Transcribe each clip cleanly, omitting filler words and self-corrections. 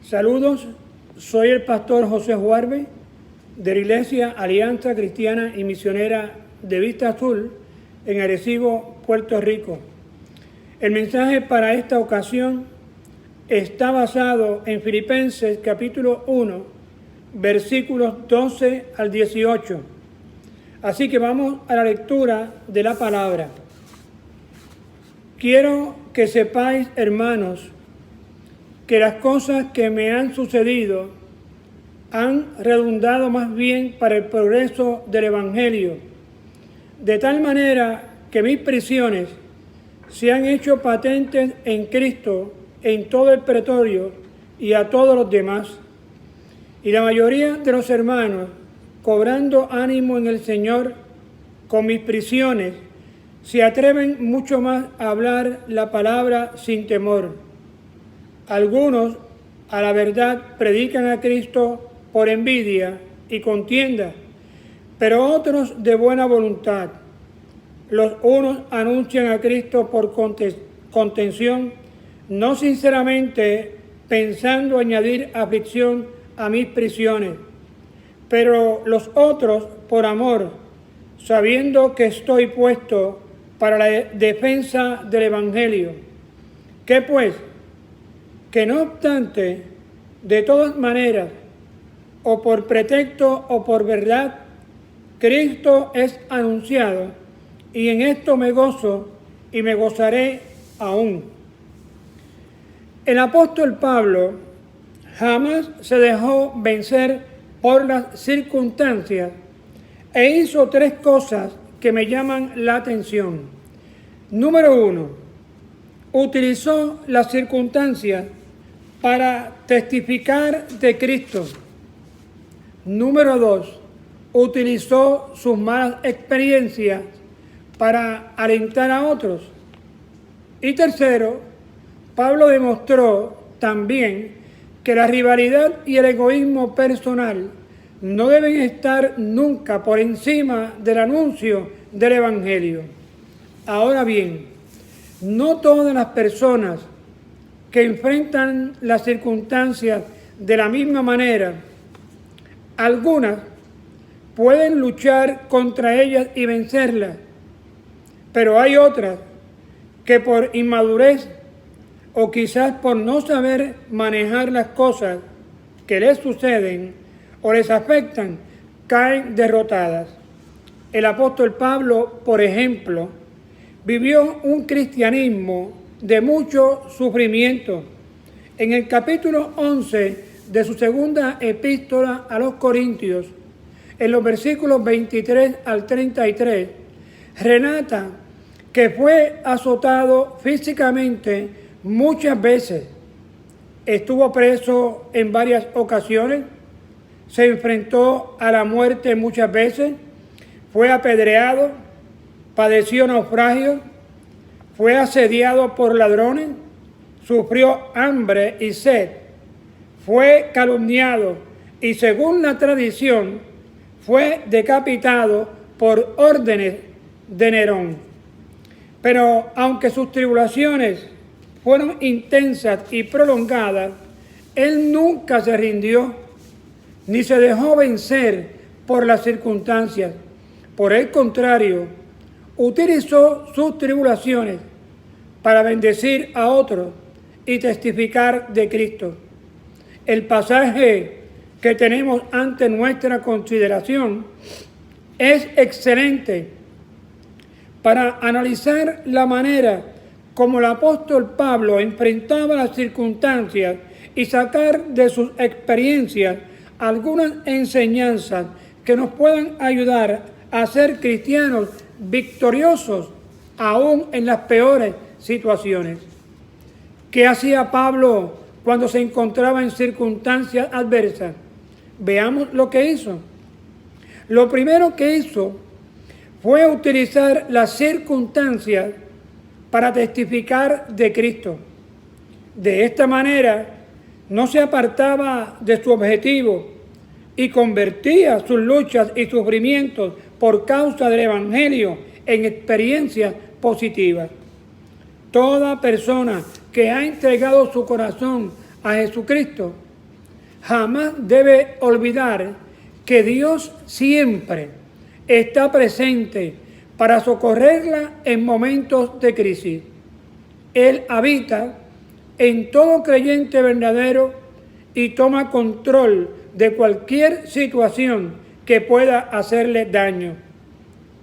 Saludos, soy el pastor José Juarbe de la Iglesia Alianza Cristiana y Misionera de Vista Azul en Arecibo, Puerto Rico. El mensaje para esta ocasión está basado en Filipenses capítulo 1, versículos 12 al 18. Así que vamos a la lectura de la palabra. Quiero que sepáis, hermanos, que las cosas que me han sucedido han redundado más bien para el progreso del Evangelio, de tal manera que mis prisiones se han hecho patentes en Cristo en todo el pretorio y a todos los demás. Y la mayoría de los hermanos, cobrando ánimo en el Señor con mis prisiones, se atreven mucho más a hablar la palabra sin temor. Algunos, a la verdad, predican a Cristo por envidia y contienda, pero otros de buena voluntad. Los unos anuncian a Cristo por contención, no sinceramente pensando añadir aflicción a mis prisiones, pero los otros por amor, sabiendo que estoy puesto para la defensa del Evangelio. ¿Qué pues? Que no obstante, de todas maneras, o por pretexto o por verdad, Cristo es anunciado, y en esto me gozo y me gozaré aún. El apóstol Pablo jamás se dejó vencer por las circunstancias e hizo tres cosas que me llaman la atención. Número 1, utilizó las circunstancias para testificar de Cristo. Número 2, utilizó sus malas experiencias para alentar a otros. Y tercero, Pablo demostró también que la rivalidad y el egoísmo personal no deben estar nunca por encima del anuncio del Evangelio. Ahora bien, no todas las personas que enfrentan las circunstancias de la misma manera, algunas pueden luchar contra ellas y vencerlas, pero hay otras que por inmadurez o quizás por no saber manejar las cosas que les suceden o les afectan, caen derrotadas. El apóstol Pablo, por ejemplo, vivió un cristianismo de mucho sufrimiento. En el capítulo 11 de su segunda epístola a los Corintios, en los versículos 23 al 33, relata que fue azotado físicamente muchas veces, estuvo preso en varias ocasiones, se enfrentó a la muerte muchas veces, fue apedreado, padeció naufragios, fue asediado por ladrones, sufrió hambre y sed, fue calumniado y según la tradición fue decapitado por órdenes de Nerón. Pero aunque sus tribulaciones fueron intensas y prolongadas, él nunca se rindió ni se dejó vencer por las circunstancias. Por el contrario, utilizó sus tribulaciones para bendecir a otros y testificar de Cristo. El pasaje que tenemos ante nuestra consideración es excelente para analizar la manera como el apóstol Pablo enfrentaba las circunstancias y sacar de sus experiencias algunas enseñanzas que nos puedan ayudar a ser cristianos victoriosos aún en las peores situaciones. ¿Qué hacía Pablo cuando se encontraba en circunstancias adversas? Veamos lo que hizo. Lo primero que hizo fue utilizar las circunstancias para testificar de Cristo. De esta manera no se apartaba de su objetivo y convertía sus luchas y sufrimientos por causa del Evangelio en experiencias positivas. Toda persona que ha entregado su corazón a Jesucristo jamás debe olvidar que Dios siempre está presente para socorrerla en momentos de crisis. Él habita en todo creyente verdadero y toma control de cualquier situación que pueda hacerle daño.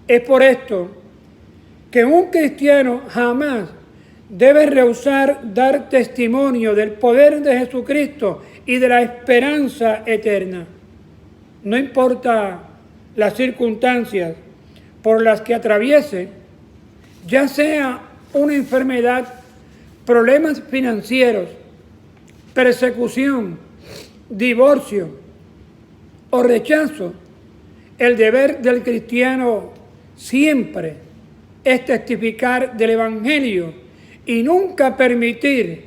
Es por esto que un cristiano jamás debe rehusar dar testimonio del poder de Jesucristo y de la esperanza eterna. No importa las circunstancias por las que atraviese, ya sea una enfermedad, problemas financieros, persecución, divorcio o rechazo, el deber del cristiano siempre es testificar del Evangelio y nunca permitir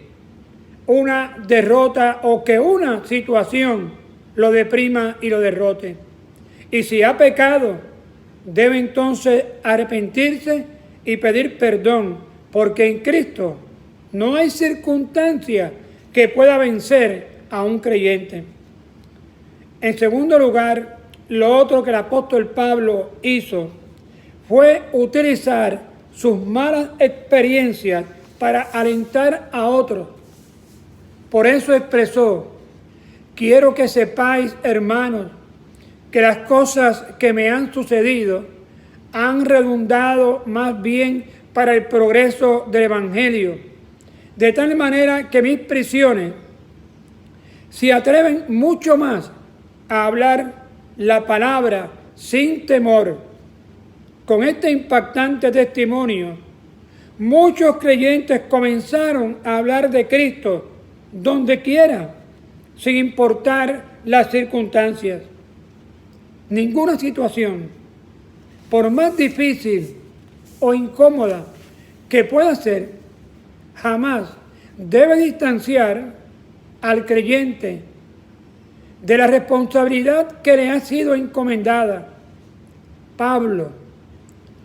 una derrota o que una situación lo deprima y lo derrote. Y si ha pecado, debe entonces arrepentirse y pedir perdón, porque en Cristo no hay circunstancia que pueda vencer a un creyente. En segundo lugar, lo otro que el apóstol Pablo hizo fue utilizar sus malas experiencias para alentar a otros. Por eso expresó: quiero que sepáis, hermanos, que las cosas que me han sucedido han redundado más bien para el progreso del Evangelio, de tal manera que mis prisiones se atreven mucho más a hablar la palabra sin temor. Con este impactante testimonio, muchos creyentes comenzaron a hablar de Cristo donde quiera, sin importar las circunstancias. Ninguna situación, por más difícil o incómoda que pueda ser, jamás debe distanciar al creyente de la responsabilidad que le ha sido encomendada. Pablo,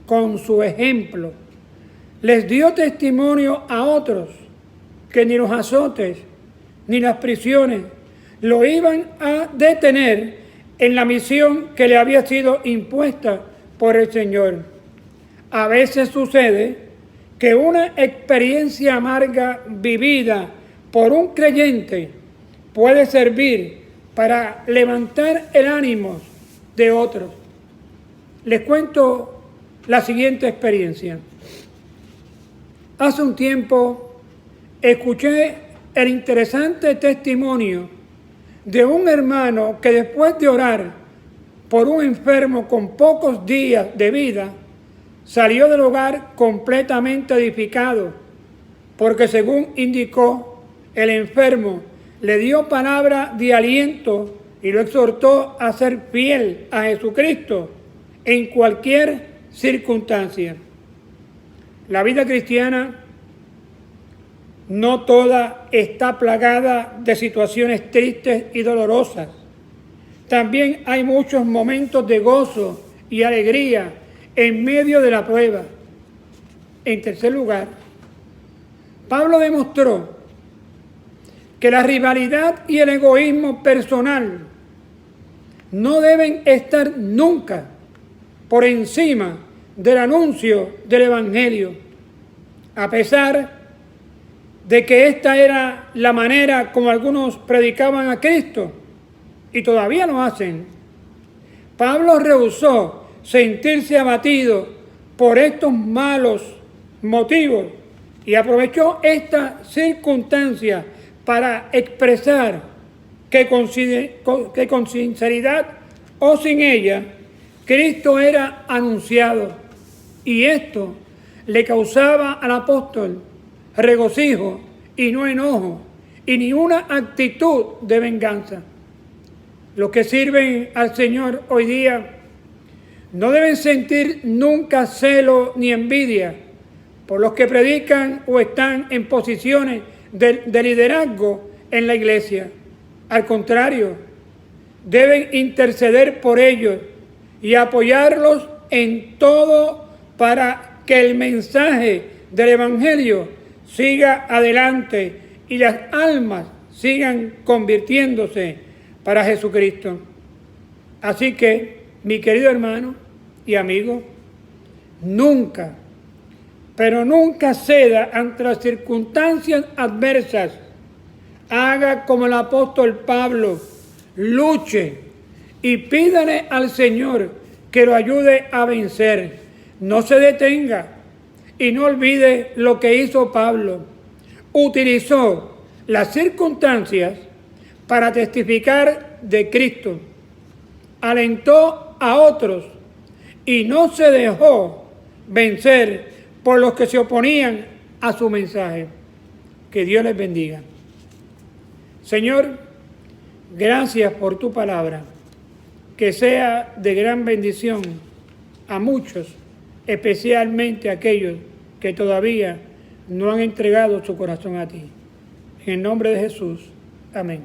con su ejemplo, les dio testimonio a otros que ni los azotes ni las prisiones lo iban a detener en la misión que le había sido impuesta por el Señor. A veces sucede que una experiencia amarga vivida por un creyente puede servir para levantar el ánimo de otros. Les cuento la siguiente experiencia. Hace un tiempo escuché el interesante testimonio de un hermano que después de orar por un enfermo con pocos días de vida, salió del hogar completamente edificado, porque según indicó, el enfermo le dio palabra de aliento y lo exhortó a ser fiel a Jesucristo en cualquier circunstancia. La vida cristiana no toda está plagada de situaciones tristes y dolorosas. También hay muchos momentos de gozo y alegría en medio de la prueba. En tercer lugar, Pablo demostró que la rivalidad y el egoísmo personal no deben estar nunca por encima del anuncio del Evangelio, a pesar de que esta era la manera como algunos predicaban a Cristo, y todavía lo hacen. Pablo rehusó sentirse abatido por estos malos motivos y aprovechó esta circunstancia para expresar que con sinceridad o sin ella, Cristo era anunciado, y esto le causaba al apóstol regocijo y no enojo, y ni una actitud de venganza. Los que sirven al Señor hoy día no deben sentir nunca celo ni envidia por los que predican o están en posiciones de liderazgo en la iglesia. Al contrario, deben interceder por ellos y apoyarlos en todo para que el mensaje del Evangelio siga adelante y las almas sigan convirtiéndose para Jesucristo. Así que, mi querido hermano y amigo, nunca, pero nunca ceda ante las circunstancias adversas. Haga como el apóstol Pablo, luche y pídale al Señor que lo ayude a vencer. No se detenga y no olvide lo que hizo Pablo. Utilizó las circunstancias para testificar de Cristo. Alentó a otros y no se dejó vencer por los que se oponían a su mensaje. Que Dios les bendiga. Señor, gracias por tu palabra, que sea de gran bendición a muchos, especialmente a aquellos que todavía no han entregado su corazón a ti. En el nombre de Jesús. Amén.